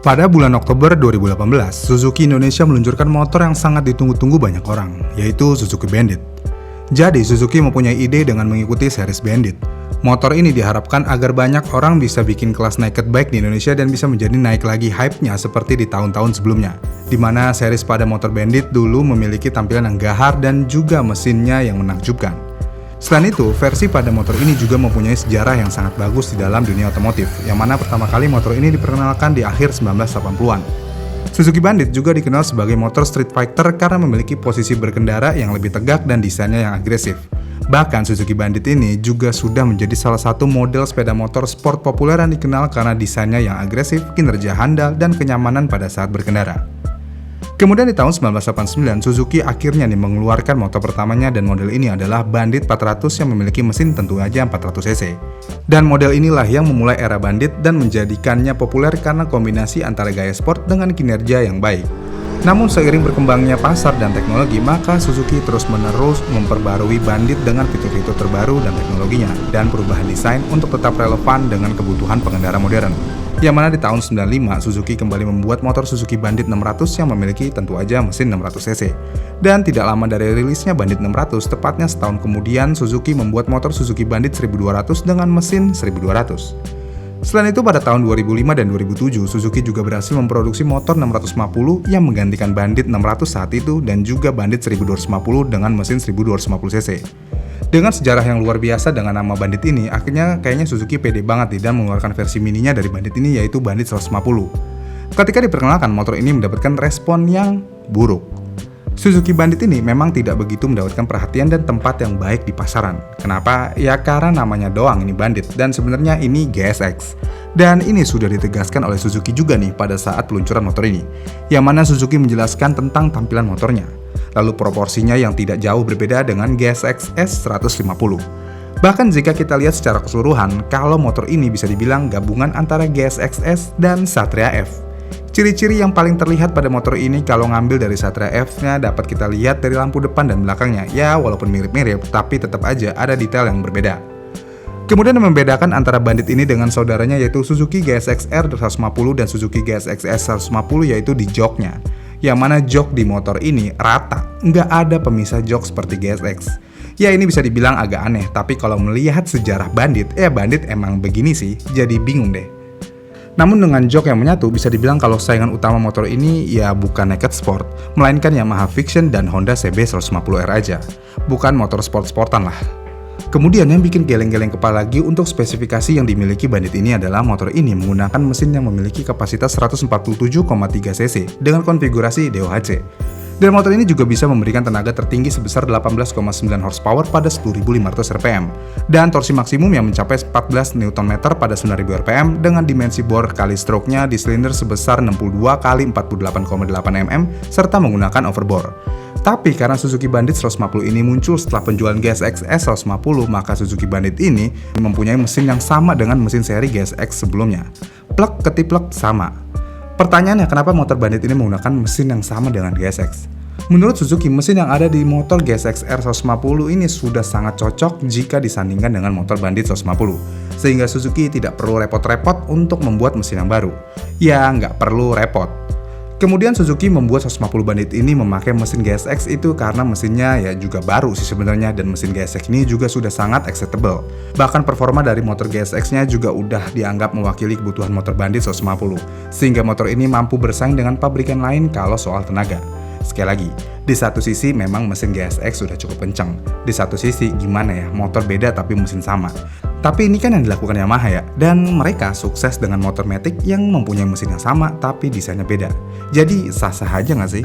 Pada bulan Oktober 2018, Suzuki Indonesia meluncurkan motor yang sangat ditunggu-tunggu banyak orang, yaitu Suzuki Bandit. Jadi, Suzuki mempunyai ide dengan mengikuti series Bandit. Motor ini diharapkan agar banyak orang bisa bikin kelas naked bike di Indonesia dan bisa menjadi naik lagi hype-nya seperti di tahun-tahun sebelumnya, di mana series pada motor Bandit dulu memiliki tampilan yang gahar dan juga mesinnya yang menakjubkan. Selain itu, versi pada motor ini juga mempunyai sejarah yang sangat bagus di dalam dunia otomotif, yang mana pertama kali motor ini diperkenalkan di akhir 1980-an. Suzuki Bandit juga dikenal sebagai motor street fighter karena memiliki posisi berkendara yang lebih tegak dan desainnya yang agresif. Bahkan Suzuki Bandit ini juga sudah menjadi salah satu model sepeda motor sport populer yang dikenal karena desainnya yang agresif, kinerja handal, dan kenyamanan pada saat berkendara. Kemudian di tahun 1989, Suzuki akhirnya mengeluarkan motor pertamanya dan model ini adalah Bandit 400 yang memiliki mesin tentu aja 400 cc. Dan model inilah yang memulai era Bandit dan menjadikannya populer karena kombinasi antara gaya sport dengan kinerja yang baik. Namun seiring berkembangnya pasar dan teknologi, maka Suzuki terus-menerus memperbarui Bandit dengan fitur-fitur terbaru dan teknologinya dan perubahan desain untuk tetap relevan dengan kebutuhan pengendara modern. Yang mana di tahun 95, Suzuki kembali membuat motor Suzuki Bandit 600 yang memiliki tentu aja mesin 600 cc. Dan tidak lama dari rilisnya Bandit 600, tepatnya setahun kemudian Suzuki membuat motor Suzuki Bandit 1200 dengan mesin 1200. Selain itu, pada tahun 2005 dan 2007, Suzuki juga berhasil memproduksi motor 650 yang menggantikan Bandit 600 saat itu dan juga Bandit 1250 dengan mesin 1250 cc. Dengan sejarah yang luar biasa dengan nama Bandit ini, akhirnya kayaknya Suzuki pede banget dan mengeluarkan versi mininya dari Bandit ini, yaitu Bandit 150. Ketika diperkenalkan, motor ini mendapatkan respon yang buruk. Suzuki Bandit ini memang tidak begitu mendapatkan perhatian dan tempat yang baik di pasaran. Kenapa? Ya karena namanya doang ini Bandit, dan sebenarnya ini GSX. Dan ini sudah ditegaskan oleh Suzuki juga nih pada saat peluncuran motor ini, yang mana Suzuki menjelaskan tentang tampilan motornya. Lalu proporsinya yang tidak jauh berbeda dengan GSX S150. Bahkan jika kita lihat secara keseluruhan, kalau motor ini bisa dibilang gabungan antara GSX S dan Satria F. Ciri-ciri yang paling terlihat pada motor ini kalau ngambil dari Satria F-nya dapat kita lihat dari lampu depan dan belakangnya. Ya walaupun mirip-mirip, tapi tetap aja ada detail yang berbeda. Kemudian yang membedakan antara Bandit ini dengan saudaranya yaitu Suzuki GSX R 150 dan Suzuki GSX S 150 yaitu di joknya. Yang mana jok di motor ini rata, nggak ada pemisah jok seperti GSX. Ya ini bisa dibilang agak aneh, tapi kalau melihat sejarah Bandit, ya Bandit emang begini sih, jadi bingung deh. Namun dengan jok yang menyatu, bisa dibilang kalau saingan utama motor ini ya bukan naked sport, melainkan Yamaha Fiction dan Honda CB 150R aja. Bukan motor sport-sportan lah. Kemudian yang bikin geleng-geleng kepala lagi untuk spesifikasi yang dimiliki Bandit ini adalah motor ini menggunakan mesin yang memiliki kapasitas 147,3 cc dengan konfigurasi DOHC. Dan motor ini juga bisa memberikan tenaga tertinggi sebesar 18,9 horsepower pada 10.500 rpm dan torsi maksimum yang mencapai 14 Nm pada 9.000 rpm dengan dimensi bor kali stroke-nya di silinder sebesar 62 kali 48,8 mm serta menggunakan overbore. Tapi karena Suzuki Bandit 150 ini muncul setelah penjualan GSX S150, maka Suzuki Bandit ini mempunyai mesin yang sama dengan mesin seri GSX sebelumnya. Plek ketiplek sama. Pertanyaannya, kenapa motor Bandit ini menggunakan mesin yang sama dengan GSX? Menurut Suzuki, mesin yang ada di motor GSX R150 ini sudah sangat cocok jika disandingkan dengan motor Bandit 150. Sehingga Suzuki tidak perlu repot-repot untuk membuat mesin yang baru. Ya, nggak perlu repot. Kemudian Suzuki membuat 150 Bandit ini memakai mesin GSX itu karena mesinnya ya juga baru sih sebenarnya, dan mesin GSX ini juga sudah sangat acceptable. Bahkan performa dari motor GSX-nya juga udah dianggap mewakili kebutuhan motor Bandit 150, sehingga motor ini mampu bersaing dengan pabrikan lain kalau soal tenaga. Sekali lagi, di satu sisi memang mesin GSX sudah cukup kencang. Di satu sisi gimana ya, motor beda tapi mesin sama. Tapi ini kan yang dilakukan Yamaha ya, dan mereka sukses dengan motor Matic yang mempunyai mesin yang sama tapi desainnya beda. Jadi sah-sah aja nggak sih?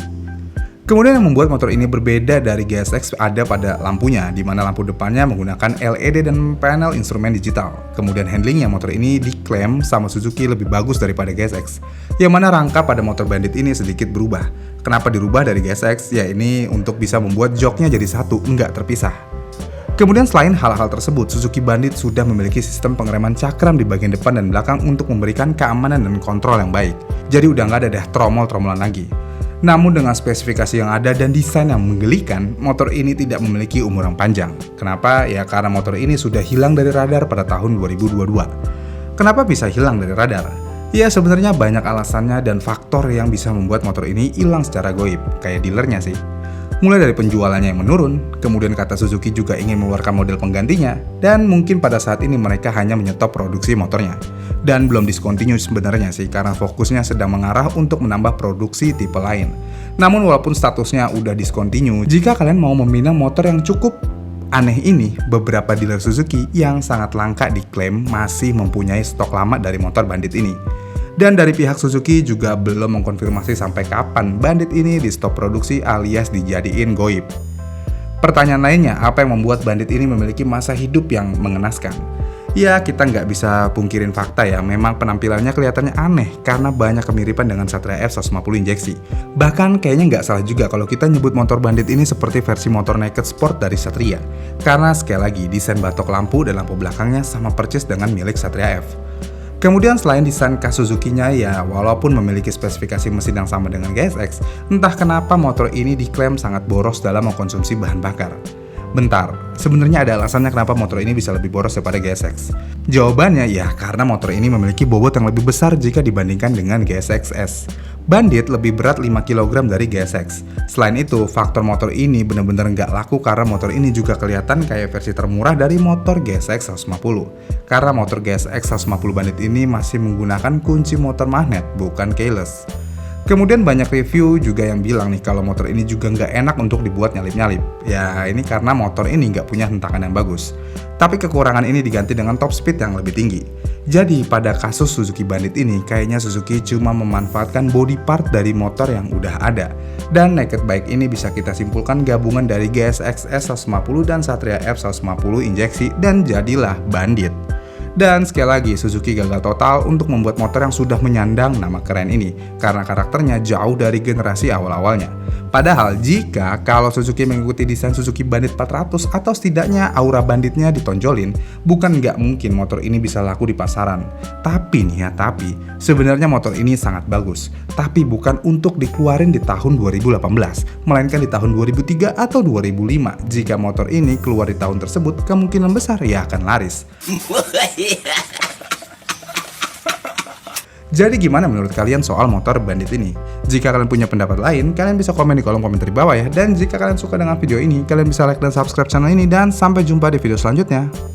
Kemudian yang membuat motor ini berbeda dari GSX ada pada lampunya, di mana lampu depannya menggunakan LED dan panel instrumen digital. Kemudian handlingnya motor ini diklaim sama Suzuki lebih bagus daripada GSX, yang mana rangka pada motor Bandit ini sedikit berubah. Kenapa dirubah dari GSX? Ya ini untuk bisa membuat joknya jadi satu, nggak terpisah. Kemudian selain hal-hal tersebut, Suzuki Bandit sudah memiliki sistem pengereman cakram di bagian depan dan belakang untuk memberikan keamanan dan kontrol yang baik. Jadi udah nggak ada deh tromol-tromolan lagi. Namun dengan spesifikasi yang ada dan desain yang menggelikan, motor ini tidak memiliki umur yang panjang. Kenapa? Ya karena motor ini sudah hilang dari radar pada tahun 2022. Kenapa bisa hilang dari radar? Ya sebenarnya banyak alasannya dan faktor yang bisa membuat motor ini hilang secara goib, kayak dealernya sih. Mulai dari penjualannya yang menurun, kemudian kata Suzuki juga ingin mengeluarkan model penggantinya, dan mungkin pada saat ini mereka hanya menyetop produksi motornya. Dan belum discontinue sebenarnya sih, karena fokusnya sedang mengarah untuk menambah produksi tipe lain. Namun walaupun statusnya udah discontinue, jika kalian mau meminang motor yang cukup aneh ini, beberapa dealer Suzuki yang sangat langka diklaim masih mempunyai stok lama dari motor Bandit ini. Dan dari pihak Suzuki juga belum mengkonfirmasi sampai kapan Bandit ini di stop produksi alias dijadiin goib. Pertanyaan lainnya, apa yang membuat Bandit ini memiliki masa hidup yang mengenaskan? Ya, kita nggak bisa pungkirin fakta ya, memang penampilannya kelihatannya aneh karena banyak kemiripan dengan Satria F150 injeksi. Bahkan kayaknya nggak salah juga kalau kita nyebut motor Bandit ini seperti versi motor naked sport dari Satria. Karena sekali lagi, desain batok lampu dan lampu belakangnya sama persis dengan milik Satria F. Kemudian selain desain khas Suzuki-nya ya, walaupun memiliki spesifikasi mesin yang sama dengan GSX, entah kenapa motor ini diklaim sangat boros dalam mengkonsumsi bahan bakar. Bentar, sebenarnya ada alasannya kenapa motor ini bisa lebih boros daripada GSX. Jawabannya ya karena motor ini memiliki bobot yang lebih besar jika dibandingkan dengan GSX-S. Bandit lebih berat 5 kg dari GSX. Selain itu, faktor motor ini benar-benar nggak laku karena motor ini juga kelihatan kayak versi termurah dari motor GSX 150. Karena motor GSX 150 Bandit ini masih menggunakan kunci motor magnet, bukan keyless. Kemudian banyak review juga yang bilang nih kalau motor ini juga nggak enak untuk dibuat nyalip-nyalip. Ya ini karena motor ini nggak punya hentakan yang bagus. Tapi kekurangan ini diganti dengan top speed yang lebih tinggi. Jadi pada kasus Suzuki Bandit ini kayaknya Suzuki cuma memanfaatkan body part dari motor yang udah ada. Dan naked bike ini bisa kita simpulkan gabungan dari GSX S150 dan Satria F150 injeksi dan jadilah Bandit. Dan sekali lagi, Suzuki gagal total untuk membuat motor yang sudah menyandang nama keren ini karena karakternya jauh dari generasi awal-awalnya. Padahal jika kalau Suzuki mengikuti desain Suzuki Bandit 400 atau setidaknya aura banditnya ditonjolin, bukan nggak mungkin motor ini bisa laku di pasaran. Tapi sebenarnya motor ini sangat bagus. Tapi bukan untuk dikeluarin di tahun 2018, melainkan di tahun 2003 atau 2005. Jika motor ini keluar di tahun tersebut, kemungkinan besar ia akan laris. Jadi gimana menurut kalian soal motor Bandit ini? Jika kalian punya pendapat lain, kalian bisa komen di kolom komentar di bawah ya. Dan jika kalian suka dengan video ini, kalian bisa like dan subscribe channel ini. Dan sampai jumpa di video selanjutnya.